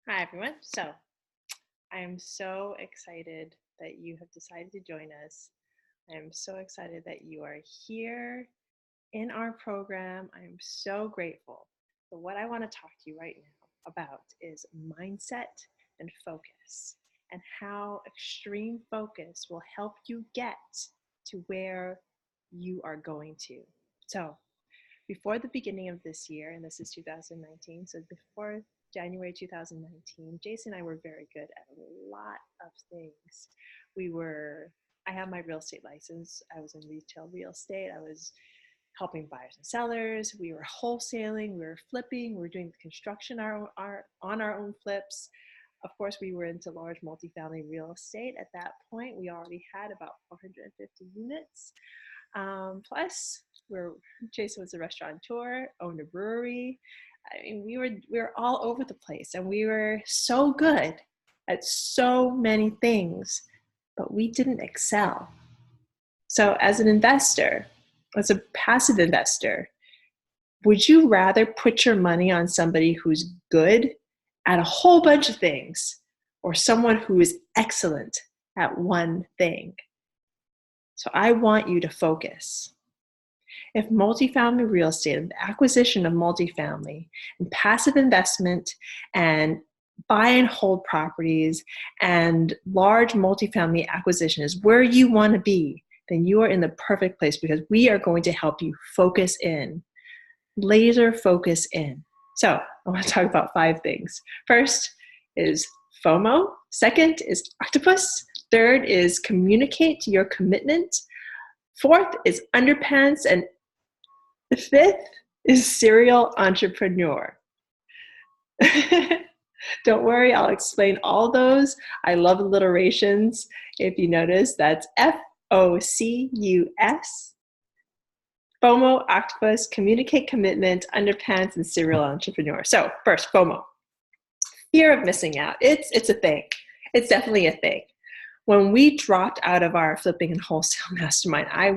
Hi, everyone. So, I am so excited that you have decided to join us. I am so excited that you are here in our program. I am so grateful. So, what I want to talk to you right now about is mindset and focus, and how extreme focus will help you get to where you are going to. So, before the beginning of this year, and this is 2019, so before January 2019, Jason and I were very good at a lot of things. I have my real estate license. I was in retail real estate. I was helping buyers and sellers. We were wholesaling. We were flipping. We were doing construction on our own flips. Of course, we were into large multifamily real estate at that point. We already had about 450 units. Plus, Jason was a restaurateur, owned a brewery. I mean, we were all over the place, and we were so good at so many things, but we didn't excel. So, as an investor, as a passive investor, would you rather put your money on somebody who's good at a whole bunch of things, or someone who is excellent at one thing? So I want you to focus. If multifamily real estate, and the acquisition of multifamily, and passive investment, and buy and hold properties, and large multifamily acquisition is where you want to be, then you are in the perfect place, because we are going to help you focus in, laser focus in. So I want to talk about 5 things. First is FOMO. Second is octopus. Third is communicate your commitment. Fourth is underpants. And the 5th is serial entrepreneur. Don't worry, I'll explain all those. I love alliterations. If you notice, that's FOCUS. FOMO, octopus, communicate commitment, underpants, and serial entrepreneur. So first, FOMO. Fear of missing out. It's a thing. It's definitely a thing. When we dropped out of our flipping and wholesale mastermind, I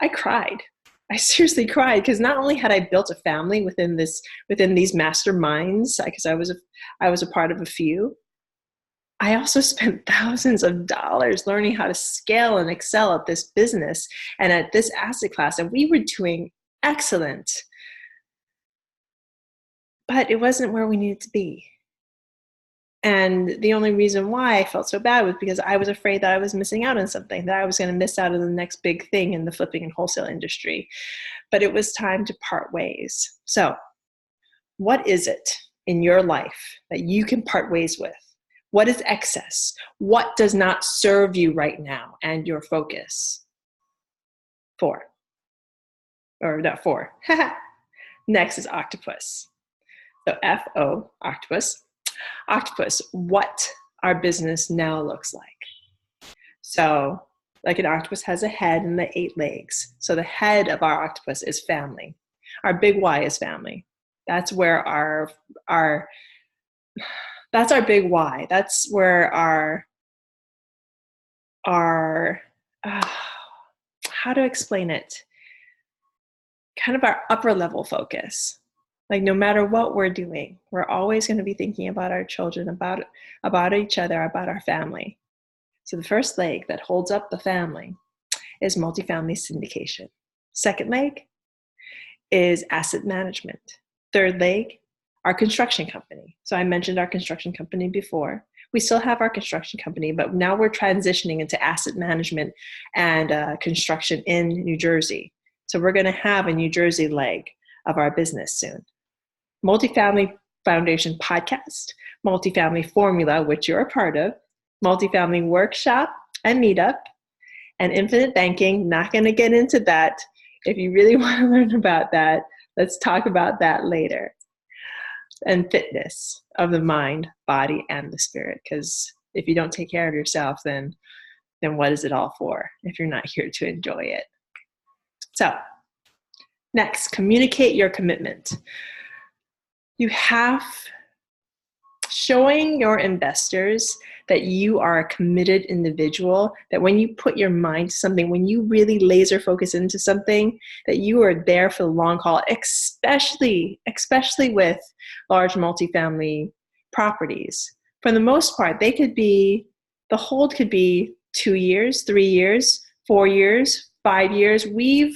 cried. I seriously cried, because not only had I built a family within these masterminds, because I was a part of a few, I also spent thousands of dollars learning how to scale and excel at this business and at this asset class, and we were doing excellent. But it wasn't where we needed to be. And the only reason why I felt so bad was because I was afraid that I was missing out on something, that I was going to miss out on the next big thing in the flipping and wholesale industry. But it was time to part ways. So what is it in your life that you can part ways with? What is excess? What does not serve you right now and your focus? 4. Or not 4. Next is octopus. So FO, octopus. Octopus, what our business now looks like. So like an octopus has a head and the 8 legs. So the head of our octopus is family. Our big why is family. That's where that's our big why. That's where how to explain it? Kind of our upper level focus. Like, no matter what we're doing, we're always going to be thinking about our children, about each other, about our family. So the first leg that holds up the family is multifamily syndication. Second leg is asset management. Third leg, our construction company. So I mentioned our construction company before. We still have our construction company, but now we're transitioning into asset management and construction in New Jersey. So we're going to have a New Jersey leg of our business soon. Multifamily Foundation podcast, Multifamily Formula, which you're a part of, Multifamily Workshop and Meetup, and Infinite Banking. Not going to get into that. If you really want to learn about that, let's talk about that later. And fitness of the mind, body, and the spirit. Because if you don't take care of yourself, then what is it all for if you're not here to enjoy it? So, next, communicate your commitment. You have showing your investors that you are a committed individual, that when you put your mind to something, when you really laser focus into something, that you are there for the long haul, especially with large multifamily properties. For the most part, the hold could be 2 years, 3 years, 4 years, 5 years. We've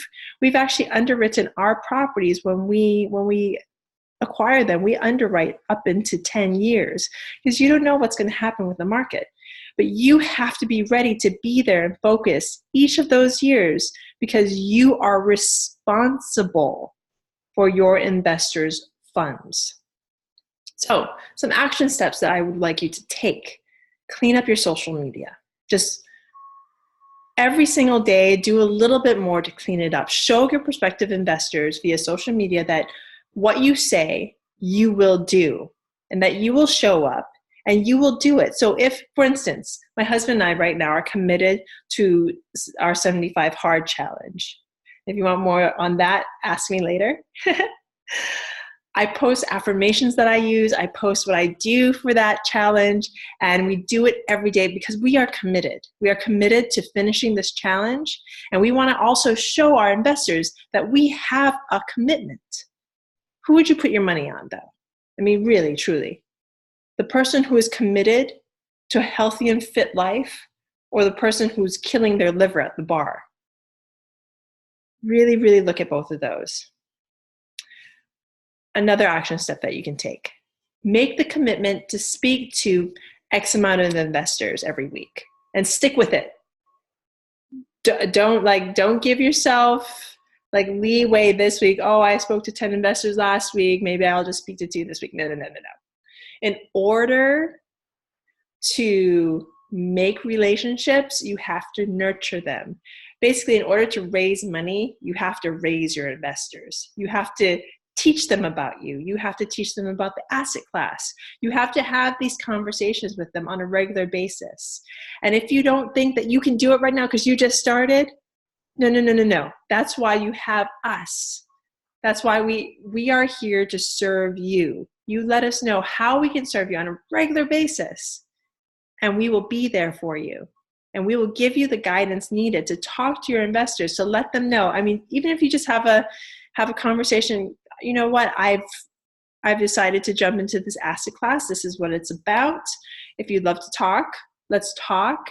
actually underwritten our properties when we acquire them. We underwrite up into 10 years because you don't know what's going to happen with the market. But you have to be ready to be there and focus each of those years because you are responsible for your investors' funds. So, some action steps that I would like you to take. Clean up your social media. Just every single day, do a little bit more to clean it up. Show your prospective investors via social media that what you say, you will do, and that you will show up and you will do it. So if, for instance, my husband and I right now are committed to our 75 hard challenge. If you want more on that, ask me later. I post affirmations that I use. I post what I do for that challenge, and we do it every day because we are committed. We are committed to finishing this challenge, and we want to also show our investors that we have a commitment. Who would you put your money on, though? I mean, really, truly. The person who is committed to a healthy and fit life, or the person who's killing their liver at the bar? Really, really look at both of those. Another action step that you can take. Make the commitment to speak to X amount of investors every week and stick with it. Don't give yourself like leeway this week. Oh, I spoke to 10 investors last week. Maybe I'll just speak to 2 this week. No. In order to make relationships, you have to nurture them. Basically, in order to raise money, you have to raise your investors. You have to teach them about you. You have to teach them about the asset class. You have to have these conversations with them on a regular basis. And if you don't think that you can do it right now because you just started, no. That's why you have us. That's why we are here to serve you. You let us know how we can serve you on a regular basis, and we will be there for you. And we will give you the guidance needed to talk to your investors, to let them know. I mean, even if you just have a conversation, you know what, I've decided to jump into this asset class. This is what it's about. If you'd love to talk, let's talk.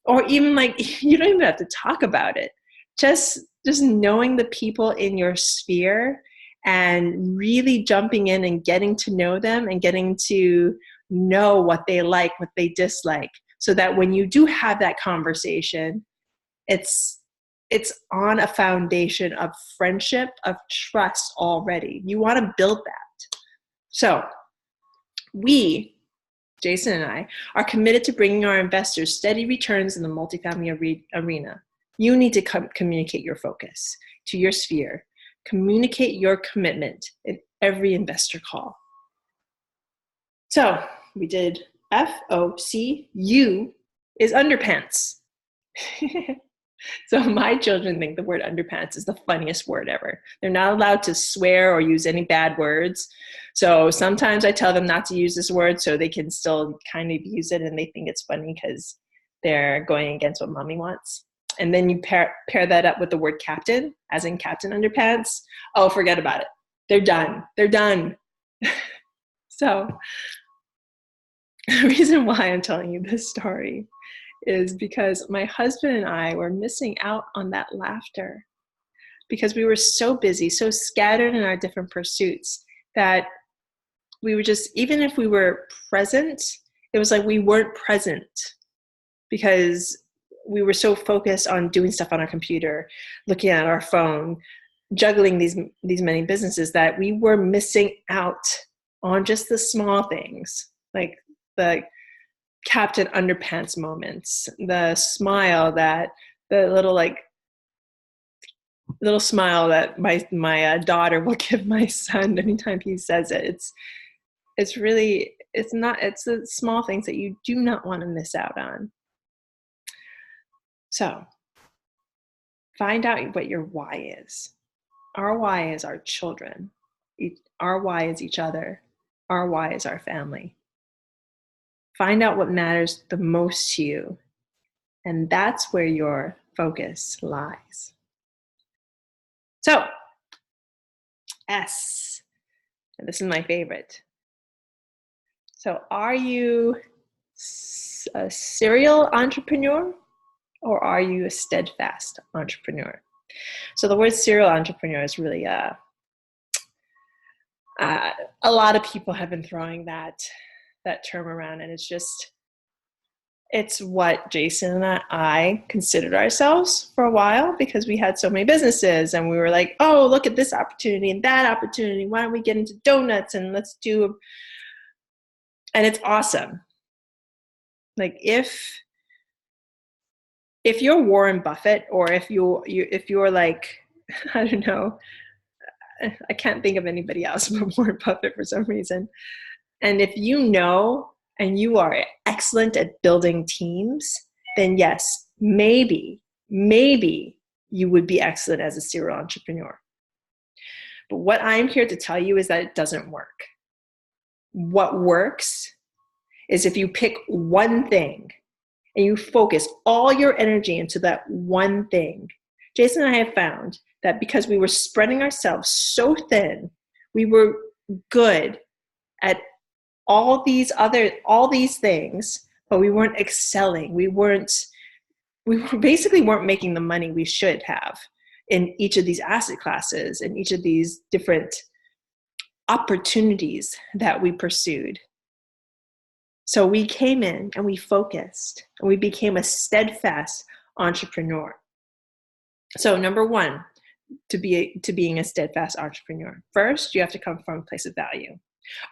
Or even like, you don't even have to talk about it. Just knowing the people in your sphere and really jumping in and getting to know them and getting to know what they like, what they dislike, so that when you do have that conversation, it's on a foundation of friendship, of trust already. You want to build that. So we, Jason and I, are committed to bringing our investors steady returns in the multifamily arena. You need to communicate your focus to your sphere. Communicate your commitment in every investor call. So we did FOC. U is underpants. So my children think the word underpants is the funniest word ever. They're not allowed to swear or use any bad words. So sometimes I tell them not to use this word so they can still kind of use it, and they think it's funny because they're going against what mommy wants. And then you pair that up with the word captain, as in Captain Underpants. Oh, forget about it. They're done. They're done. So the reason why I'm telling you this story is because my husband and I were missing out on that laughter because we were so busy, so scattered in our different pursuits that we were just, even if we were present, it was like we weren't present because we were so focused on doing stuff on our computer, looking at our phone, juggling these many businesses, that we were missing out on just the small things, like the Captain Underpants moments, the smile that the little smile that my daughter will give my son anytime he says it. It's the small things that you do not want to miss out on. So find out what your why is. Our why is our children. Our why is each other. Our why is our family. Find out what matters the most to you, and that's where your focus lies. So, S, and this is my favorite. So are you a serial entrepreneur or are you a steadfast entrepreneur? So the word serial entrepreneur is really a lot of people have been throwing that term around, and it's what Jason and I considered ourselves for a while, because we had so many businesses and we were like, oh, look at this opportunity and that opportunity. Why don't we get into donuts and and it's awesome. Like if you're Warren Buffett, or if you're like, I don't know, I can't think of anybody else but Warren Buffett for some reason. And if you know and you are excellent at building teams, then yes, maybe you would be excellent as a serial entrepreneur. But what I'm here to tell you is that it doesn't work. What works is if you pick one thing and you focus all your energy into that one thing. Jason and I have found that because we were spreading ourselves so thin, we were good at all these things, but we weren't excelling. We basically weren't making the money we should have in each of these asset classes and each of these different opportunities that we pursued. So we came in and we focused and we became a steadfast entrepreneur. So number one, to being a steadfast entrepreneur, first, you have to come from a place of value.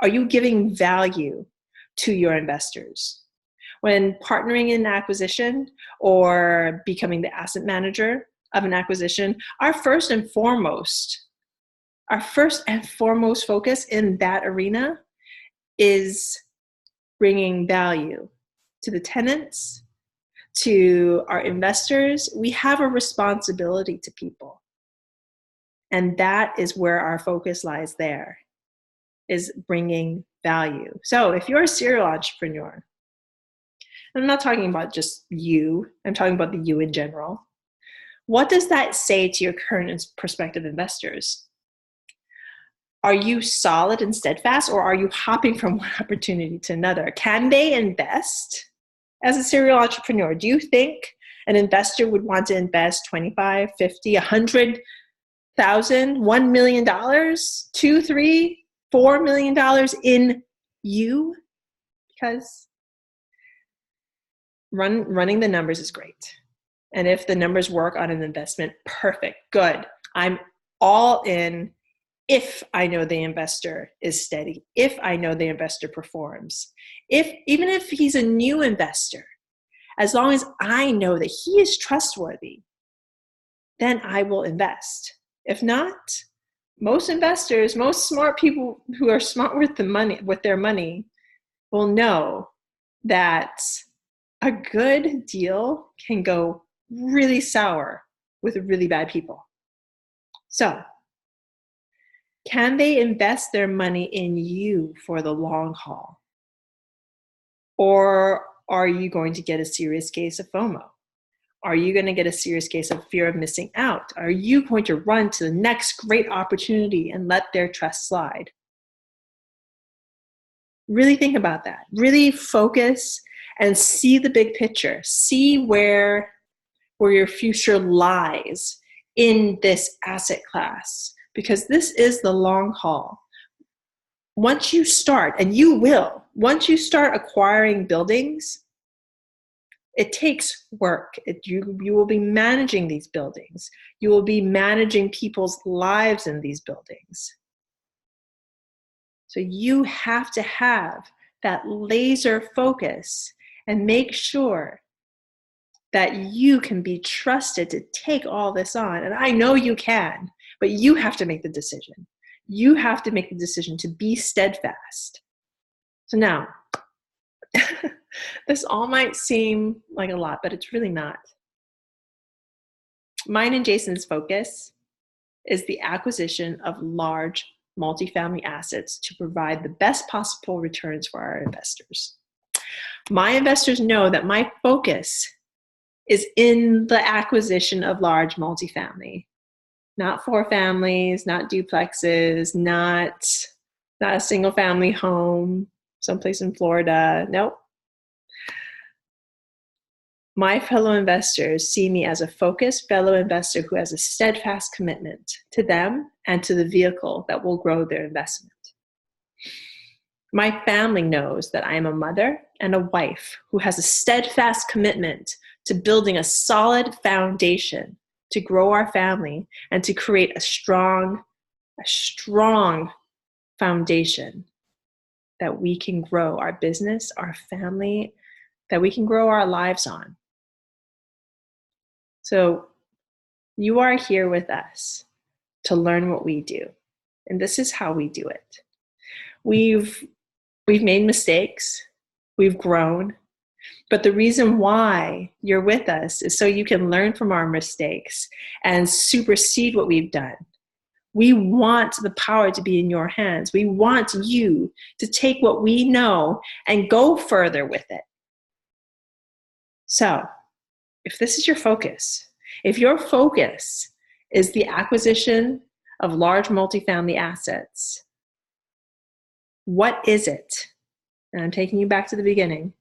Are you giving value to your investors? When partnering in acquisition or becoming the asset manager of an acquisition, our first and foremost focus in that arena is bringing value to the tenants, to our investors. We have a responsibility to people. And that is where our focus lies there, is bringing value. So if you're a serial entrepreneur, I'm not talking about just you, I'm talking about the you in general. What does that say to your current and prospective investors? Are you solid and steadfast, or are you hopping from one opportunity to another? Can they invest as a serial entrepreneur? Do you think an investor would want to invest $25, $50, $100,000, $1 million, $2, $3, $4 million in you? Because running the numbers is great. And if the numbers work on an investment, perfect, good. I'm all in if I know the investor is steady, if I know the investor performs, even if he's a new investor, as long as I know that he is trustworthy, then I will invest. If not, most investors, most smart people who are smart with their money will know that a good deal can go really sour with really bad people. So, can they invest their money in you for the long haul? Or are you going to get a serious case of FOMO? Are you going to get a serious case of fear of missing out? Are you going to run to the next great opportunity and let their trust slide? Really think about that. Really focus and see the big picture. See where your future lies in this asset class, because this is the long haul. Once you start, and you will, once you start acquiring buildings, it takes work. You will be managing these buildings. You will be managing people's lives in these buildings. So you have to have that laser focus and make sure that you can be trusted to take all this on. And I know you can, but you have to make the decision. You have to make the decision to be steadfast. So now, this all might seem like a lot, but it's really not. Mine and Jason's focus is the acquisition of large multifamily assets to provide the best possible returns for our investors. My investors know that my focus is in the acquisition of large multifamily, not 4 families, not duplexes, not a single family home. someplace in Florida. Nope. My fellow investors see me as a focused fellow investor who has a steadfast commitment to them and to the vehicle that will grow their investment. My family knows that I am a mother and a wife who has a steadfast commitment to building a solid foundation to grow our family and to create a strong foundation that we can grow our business, our family, that we can grow our lives on. So you are here with us to learn what we do. And this is how we do it. We've made mistakes. We've grown. But the reason why you're with us is so you can learn from our mistakes and supersede what we've done. We want the power to be in your hands. We want you to take what we know and go further with it. So, if this is your focus, if your focus is the acquisition of large multifamily assets, what is it? And I'm taking you back to the beginning.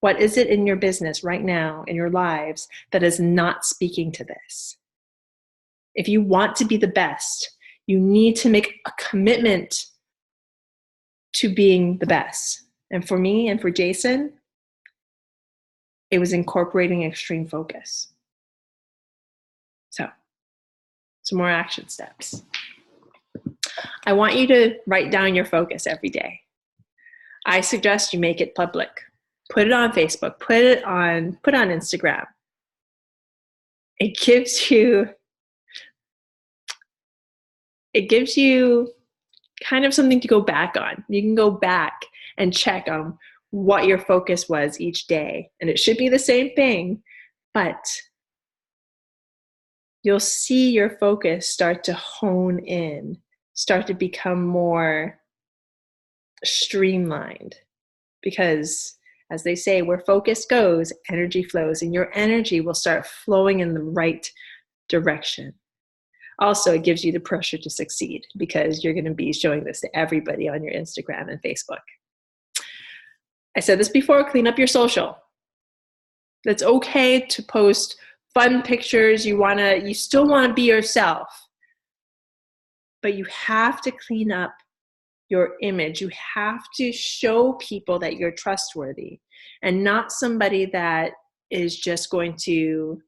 What is it in your business right now, in your lives, that is not speaking to this? If you want to be the best, you need to make a commitment to being the best. And for me and for Jason, it was incorporating extreme focus. So, some more action steps. I want you to write down your focus every day. I suggest you make it public. Put it on Facebook, put it on Instagram. It gives you kind of something to go back on. You can go back and check on what your focus was each day. And it should be the same thing, but you'll see your focus start to hone in, start to become more streamlined. Because as they say, where focus goes, energy flows, and your energy will start flowing in the right direction. Also, it gives you the pressure to succeed because you're going to be showing this to everybody on your Instagram and Facebook. I said this before, clean up your social. It's okay to post fun pictures. You still want to be yourself, but you have to clean up your image. You have to show people that you're trustworthy and not somebody that is just going to,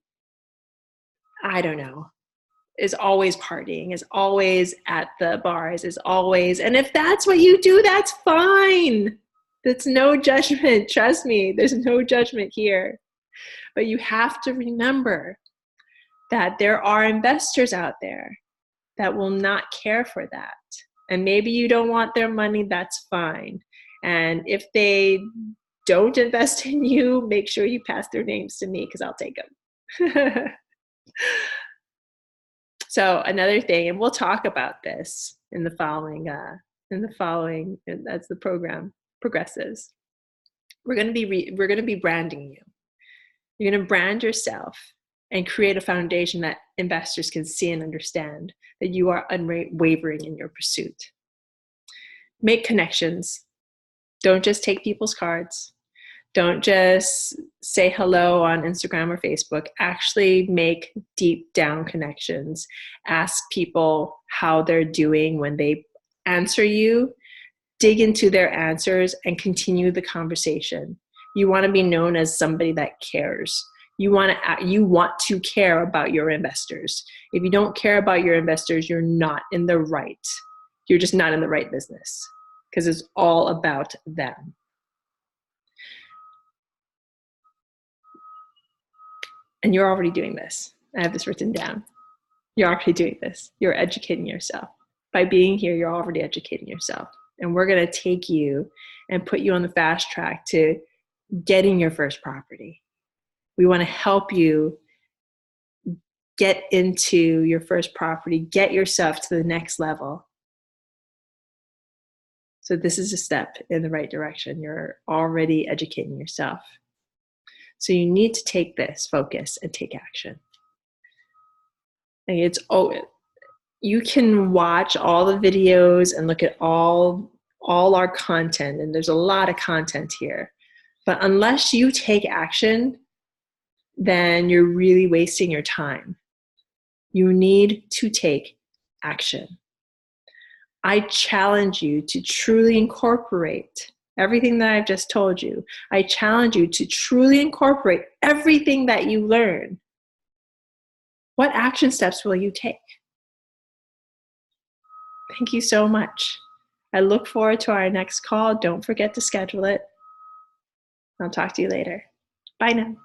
is always partying, is always at the bars, and if that's what you do, that's fine. That's no judgment. Trust me, there's no judgment here. But you have to remember that there are investors out there that will not care for that. And maybe you don't want their money, that's fine. And if they don't invest in you, make sure you pass their names to me because I'll take them. So another thing, and we'll talk about this in the following, as the program progresses. We're going to be branding you. You're going to brand yourself and create a foundation that investors can see and understand that you are unwavering in your pursuit. Make connections. Don't just take people's cards. Don't just say hello on Instagram or Facebook. Actually make deep down connections. Ask people how they're doing when they answer you. Dig into their answers and continue the conversation. You want to be known as somebody that cares. You want to care about your investors. If you don't care about your investors, you're not in the right. You're just not in the right business because it's all about them. And you're already doing this. I have this written down. You're already doing this. You're educating yourself. By being here, you're already educating yourself. And we're going to take you and put you on the fast track to getting your first property. We want to help you get into your first property, get yourself to the next level. So this is a step in the right direction. You're already educating yourself. So you need to take this focus and take action. And you can watch all the videos and look at all all our content, and there's a lot of content here. But unless you take action, then you're really wasting your time. You need to take action. I challenge you to truly incorporate everything that I've just told you. I challenge you to truly incorporate everything that you learn. What action steps will you take? Thank you so much. I look forward to our next call. Don't forget to schedule it. I'll talk to you later. Bye now.